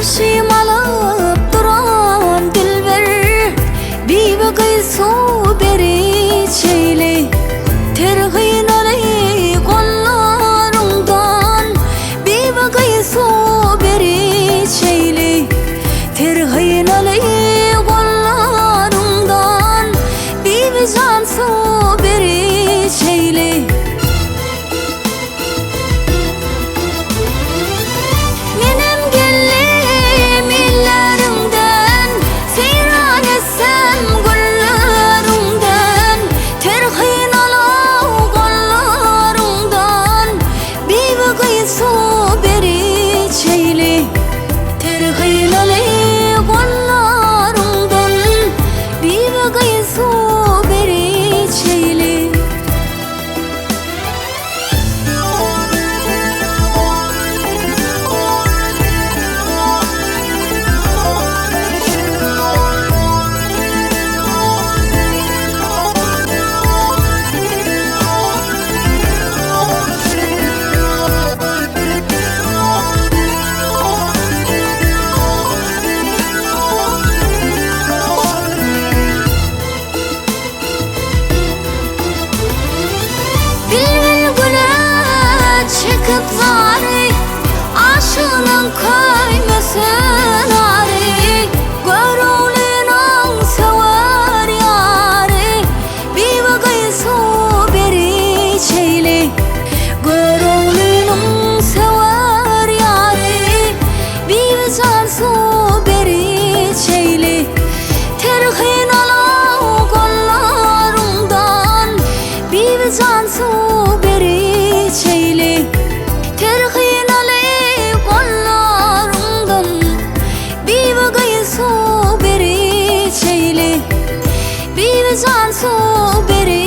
Arşim alıp duran dilber, bir bakay su beri çeyle. Tergin alay kollarından, bir bakay su beri çeyle. Tergin alay kollarından, bir can su beri çeyle. Kıpları aşığının kaymasın arı, görüğünün sever yarı, bir bakay su beri çeyle. Görüğünün sever yarı, bir can su beri çeyle. Tergin alıp kollarından, bir can su beri çeyle. Tergin alay kollarından, bir bakay su beri çeyle. Bir can su beri